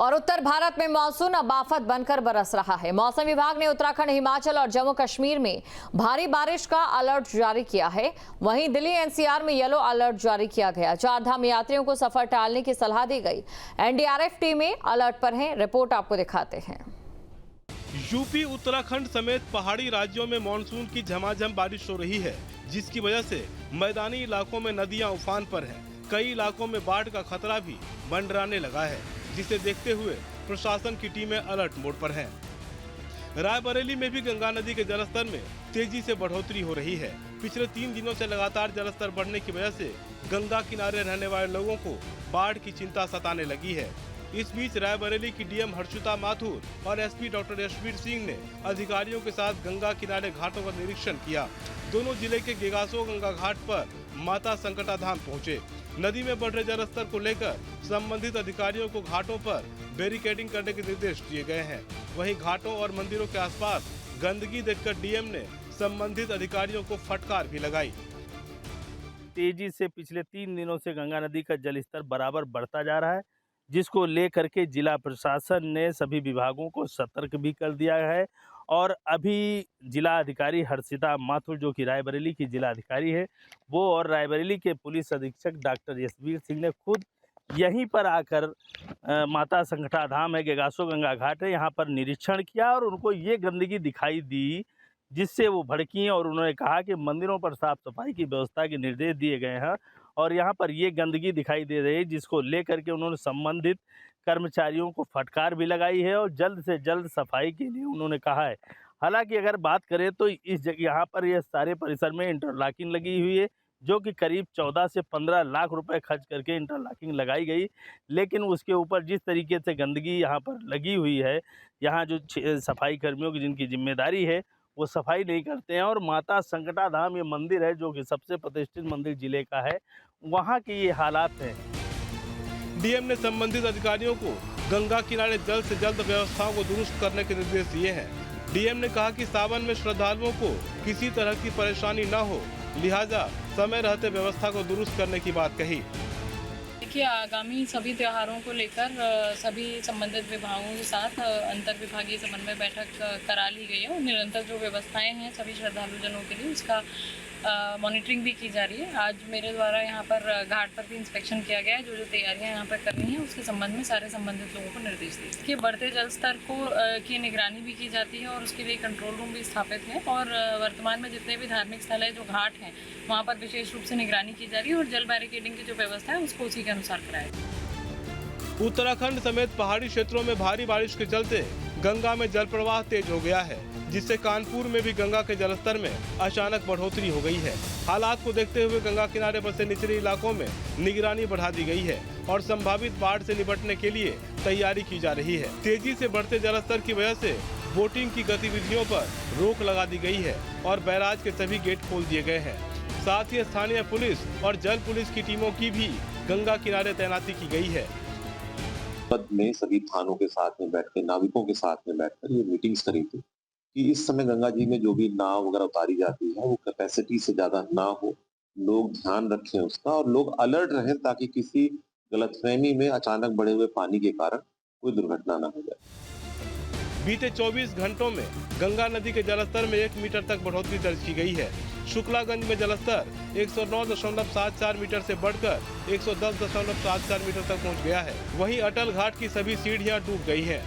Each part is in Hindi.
और उत्तर भारत में मानसून अब आफत बनकर बरस रहा है। मौसम विभाग ने उत्तराखंड, हिमाचल और जम्मू कश्मीर में भारी बारिश का अलर्ट जारी किया है। वहीं दिल्ली एनसीआर में येलो अलर्ट जारी किया गया। चार धाम यात्रियों को सफर टालने की सलाह दी गई। एनडीआरएफ टीमें अलर्ट पर हैं। रिपोर्ट आपको दिखाते हैं। यूपी, उत्तराखंड समेत पहाड़ी राज्यों में मानसून की झमाझम बारिश हो रही है, जिसकी वजह से मैदानी इलाकों में नदियां उफान पर हैं। कई इलाकों में बाढ़ का खतरा भी मंडराने लगा है, जिसे देखते हुए प्रशासन की टीमें अलर्ट मोड पर हैं। रायबरेली में भी गंगा नदी के जलस्तर में तेजी से बढ़ोतरी हो रही है। पिछले 3 दिनों से लगातार जलस्तर बढ़ने की वजह से गंगा किनारे रहने वाले लोगों को बाढ़ की चिंता सताने लगी है। इस बीच रायबरेली की डीएम हर्षिता माथुर और एसपी डॉक्टर यशवीर सिंह ने अधिकारियों के साथ गंगा किनारे घाटों का निरीक्षण किया। दोनों जिले के गेगासो गंगा घाट पर माता संकटा धाम पहुँचे। नदी में बढ़ रहे जलस्तर को लेकर संबंधित अधिकारियों को घाटों पर बैरिकेडिंग करने के निर्देश दिए गए हैं। वहीं घाटों और मंदिरों के आसपास गंदगी देखकर डीएम ने संबंधित अधिकारियों को फटकार भी लगाई। तेजी से पिछले 3 दिनों से गंगा नदी का जलस्तर बराबर बढ़ता जा रहा है, जिसको लेकर के जिला प्रशासन ने सभी विभागों को सतर्क भी कर दिया है। और अभी जिला अधिकारी हर्षिता माथुर, जो कि रायबरेली की जिला अधिकारी है, वो और रायबरेली के पुलिस अधीक्षक डॉक्टर यशवीर सिंह ने खुद यहीं पर आकर माता संकटा धाम है, गेगासो गंगा घाट है, यहाँ पर निरीक्षण किया और उनको ये गंदगी दिखाई दी, जिससे वो भड़की और उन्होंने कहा कि मंदिरों पर साफ सफाई की व्यवस्था के निर्देश दिए गए हैं और यहाँ पर ये गंदगी दिखाई दे रही है, जिसको लेकर के उन्होंने संबंधित कर्मचारियों को फटकार भी लगाई है और जल्द से जल्द सफाई के लिए उन्होंने कहा है। हालांकि अगर बात करें तो इस जगह यहाँ पर यह सारे परिसर में इंटरलॉकिंग लगी हुई है, जो कि करीब 14 से 15 लाख रुपए खर्च करके इंटरलॉकिंग लगाई गई, लेकिन उसके ऊपर जिस तरीके से गंदगी यहाँ पर लगी हुई है, यहाँ जो सफाई कर्मियों की जिनकी जिम्मेदारी है वो सफाई नहीं करते हैं। और माता संकटा धाम ये मंदिर है, जो कि सबसे प्रतिष्ठित मंदिर जिले का है, वहाँ के ये हालात हैं। डीएम ने संबंधित अधिकारियों को गंगा किनारे जल्द से जल्द व्यवस्थाओं को दुरुस्त करने के निर्देश दिए हैं। डीएम ने कहा कि सावन में श्रद्धालुओं को किसी तरह की परेशानी न हो, लिहाजा समय रहते व्यवस्था को दुरुस्त करने की बात कही। देखिए, आगामी सभी त्योहारों को लेकर सभी संबंधित विभागों के साथ अंतर विभागीय समन्वय बैठक करा ली गई है और निरंतर जो व्यवस्थाएं हैं सभी श्रद्धालुजनों के लिए उसका मॉनिटरिंग भी की जा रही है। आज मेरे द्वारा यहाँ पर घाट पर भी इंस्पेक्शन किया गया है। जो तैयारियाँ यहाँ पर करनी है उसके संबंध में सारे संबंधित लोगों को निर्देश दिए कि बढ़ते जल स्तर को की निगरानी भी की जाती है और उसके लिए कंट्रोल रूम भी स्थापित है। और वर्तमान में जितने भी धार्मिक स्थल है, जो घाट हैं, वहाँ पर विशेष रूप से निगरानी की जा रही है और जल बैरिकेडिंग की जो व्यवस्था है उसको उसी के अनुसार कराया। उत्तराखंड समेत पहाड़ी क्षेत्रों में भारी बारिश के चलते गंगा में जल प्रवाह तेज हो गया है, जिससे कानपुर में भी गंगा के जलस्तर में अचानक बढ़ोतरी हो गई है। हालात को देखते हुए गंगा किनारे बसे निचले इलाकों में निगरानी बढ़ा दी गई है और संभावित बाढ़ से निपटने के लिए तैयारी की जा रही है। तेजी से बढ़ते जलस्तर की वजह से बोटिंग की गतिविधियों पर रोक लगा दी गई है और बैराज के सभी गेट खोल दिए गए हैं। साथ ही स्थानीय पुलिस और जल पुलिस की टीमों की भी गंगा किनारे तैनाती की गई है। में सभी थानों के साथ में बैठकर, नाविकों के साथ में बैठकर ये मीटिंग्स करी थी कि इस समय गंगा जी में जो भी नाव वगैरह उतारी जाती है वो कैपेसिटी से ज्यादा ना हो, लोग ध्यान रखें उसका और लोग अलर्ट रहें ताकि किसी गलतफहमी में अचानक बढ़े हुए पानी के कारण कोई दुर्घटना ना हो जाए। बीते 24 घंटों में गंगा नदी के जलस्तर में 1 मीटर तक बढ़ोतरी दर्ज की गई है। शुक्लागंज में जलस्तर 109.74 मीटर से बढ़कर 110.74 मीटर तक पहुंच गया है। वहीं अटल घाट की सभी सीढ़ियां डूब गई हैं।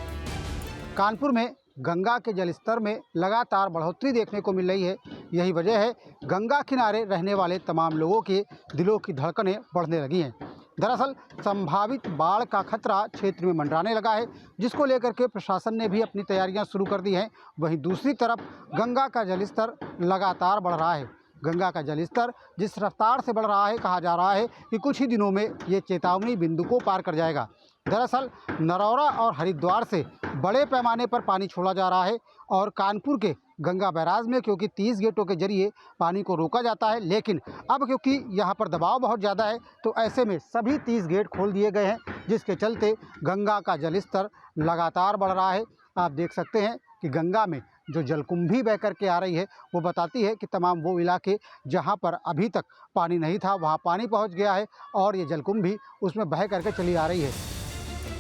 कानपुर में गंगा के जलस्तर में लगातार बढ़ोतरी देखने को मिल रही है। यही वजह है गंगा किनारे रहने वाले तमाम लोगों के दिलों की धड़कनें बढ़ने लगी हैं। दरअसल संभावित बाढ़ का खतरा क्षेत्र में मंडराने लगा है, जिसको लेकर के प्रशासन ने भी अपनी तैयारियां शुरू कर दी हैं। वहीं दूसरी तरफ गंगा का जलस्तर लगातार बढ़ रहा है। गंगा का जलस्तर जिस रफ्तार से बढ़ रहा है, कहा जा रहा है कि कुछ ही दिनों में ये चेतावनी बिंदु को पार कर जाएगा। दरअसल नरौरा और हरिद्वार से बड़े पैमाने पर पानी छोड़ा जा रहा है और कानपुर के गंगा बैराज में क्योंकि 30 गेटों के जरिए पानी को रोका जाता है, लेकिन अब क्योंकि यहाँ पर दबाव बहुत ज़्यादा है तो ऐसे में सभी 30 गेट खोल दिए गए हैं, जिसके चलते गंगा का जलस्तर लगातार बढ़ रहा है। आप देख सकते हैं कि गंगा में जो जलकुंभी बह करके आ रही है वो बताती है कि तमाम वो इलाके जहाँ पर अभी तक पानी नहीं था वहाँ पानी पहुँच गया है और ये जलकुंभी उसमें बह करके चली आ रही है।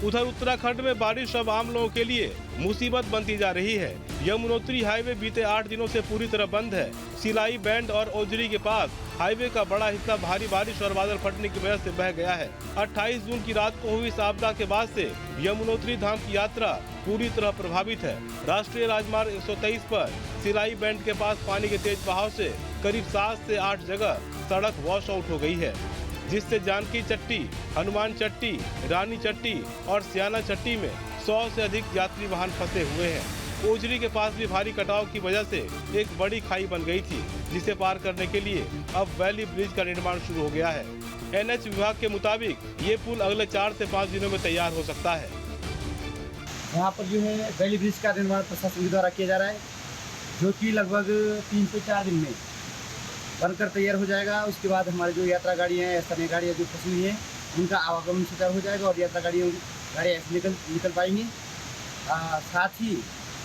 उधर उत्तराखंड में बारिश अब आम लोगों के लिए मुसीबत बनती जा रही है। यमुनोत्री हाईवे बीते 8 दिनों से पूरी तरह बंद है। सिलाई बैंड और ओजरी के पास हाईवे का बड़ा हिस्सा भारी बारिश और बादल फटने की वजह से बह गया है। 28 जून की रात को हुई इस आपदा के बाद से यमुनोत्री धाम की यात्रा पूरी तरह प्रभावित है। राष्ट्रीय राजमार्ग 123 पर सिलाई बैंड के पास पानी के तेज बहाव से करीब 7 से 8 जगह सड़क वॉश आउट हो गई है, जिससे जानकी चट्टी, हनुमान चट्टी, रानी चट्टी और सियाना चट्टी में 100 से अधिक यात्री वाहन फंसे हुए हैं। ओजरी के पास भी भारी कटाव की वजह से एक बड़ी खाई बन गई थी, जिसे पार करने के लिए अब वैली ब्रिज का निर्माण शुरू हो गया है। NH विभाग के मुताबिक ये पुल अगले 4 से 5 दिनों में तैयार हो सकता है। यहाँ पर जो है वैली ब्रिज का निर्माण प्रशासन के द्वारा किया जा रहा है, जो कि लगभग 3 से 4 दिन में बनकर तैयार हो जाएगा। उसके बाद हमारी जो यात्रा गाड़ियाँ हैं, स्थानीय गाड़ियाँ जो फंसी हुई हैं, उनका आवागमन सुचारू हो जाएगा और यात्रा गाड़ियाँ ऐसे निकल पाएंगी। साथ ही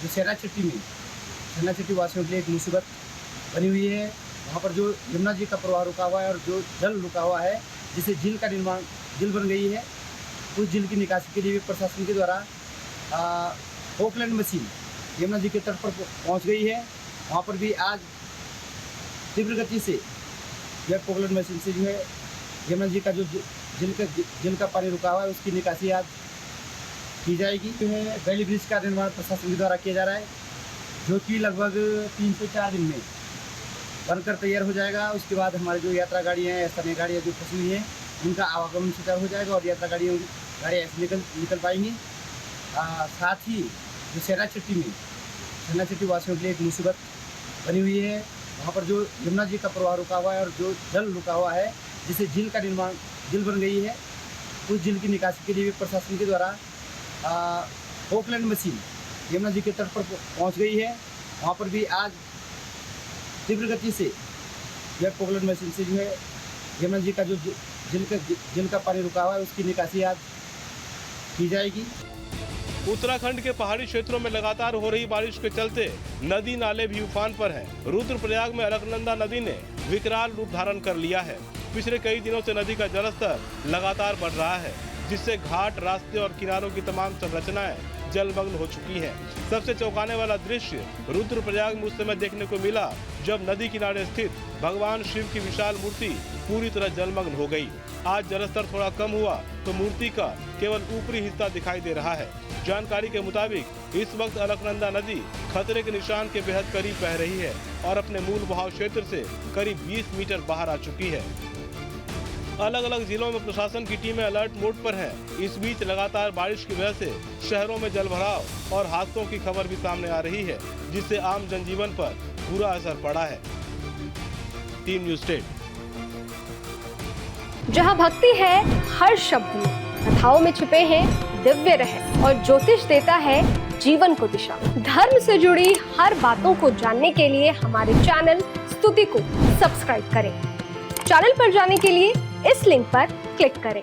जो सेना चट्टी वासियों के लिए एक मुसीबत बनी हुई है। वहाँ पर जो यमुना जी का प्रवाह रुका हुआ है और जो जल रुका हुआ है, जिसे झील बन गई है, उस झील की निकासी के लिए भी प्रशासन के द्वारा पोकलैंड मशीन यमुना जी के तट पर पहुँच गई है। वहाँ पर भी आज तीव्र गति से यह पोकलैंड मशीन से जो है यमुना जी का जो झील का पानी रुका हुआ है, उसकी निकासी आज की जाएगी। जो है वैली ब्रिज का निर्माण प्रशासन के द्वारा किया जा रहा है, जो कि लगभग 3 से 4 दिन में बनकर तैयार हो जाएगा। उसके बाद हमारी जो यात्रा गाड़ियाँ हैं, स्थानीय गाड़ियाँ जो फंसी हुई हैं, उनका आवागमन सुचारू हो जाएगा और यात्रा गाड़ियाँ ऐसे निकल पाएंगी। साथ ही जो सेना चट्टी वासियों के लिए एक मुसीबत बनी हुई है। वहाँ पर जो यमुना जी का प्रवाह रुका हुआ है और जो जल रुका हुआ है, जिसे झील बन गई है, उस झील की निकासी के लिए भी प्रशासन के द्वारा पोकलैंड मशीन यमुना जी के तट पर पहुँच गई है। वहाँ पर भी आज तीव्र गति से यह पोकलैंड मशीन से जो है यमुना जी का जो झील का पानी रुका हुआ है, उसकी निकासी आज की जाएगी। उत्तराखंड के पहाड़ी क्षेत्रों में लगातार हो रही बारिश के चलते नदी नाले भी उफान पर हैं। रुद्रप्रयाग में अलकनंदा नदी ने विकराल रूप धारण कर लिया है। पिछले कई दिनों से नदी का जलस्तर लगातार बढ़ रहा है, जिससे घाट, रास्ते और किनारों की तमाम संरचनाएं जलमग्न हो चुकी हैं। सबसे चौंकाने वाला दृश्य रुद्रप्रयाग में उस समय देखने को मिला जब नदी किनारे स्थित भगवान शिव की विशाल मूर्ति पूरी तरह जलमग्न हो गई। आज जलस्तर थोड़ा कम हुआ तो मूर्ति का केवल ऊपरी हिस्सा दिखाई दे रहा है। जानकारी के मुताबिक इस वक्त अलकनंदा नदी खतरे के निशान के बेहद करीब बह रही है और अपने मूल बहाव क्षेत्र से करीब 20 मीटर बाहर आ चुकी है। अलग अलग जिलों में प्रशासन की टीमें अलर्ट मोड पर हैं। इस बीच लगातार बारिश की वजह से शहरों में जलभराव और हादसों की खबर भी सामने आ रही है, जिससे आम जनजीवन पर बुरा असर पड़ा है। Team news state. जहां भक्ति है हर शब्द में, कथाओं में छिपे हैं दिव्य रहस्य और ज्योतिष देता है जीवन को दिशा। धर्म से जुड़ी हर बातों को जानने के लिए हमारे चैनल स्तुति को सब्सक्राइब करें। चैनल पर जाने के लिए इस लिंक पर क्लिक करें।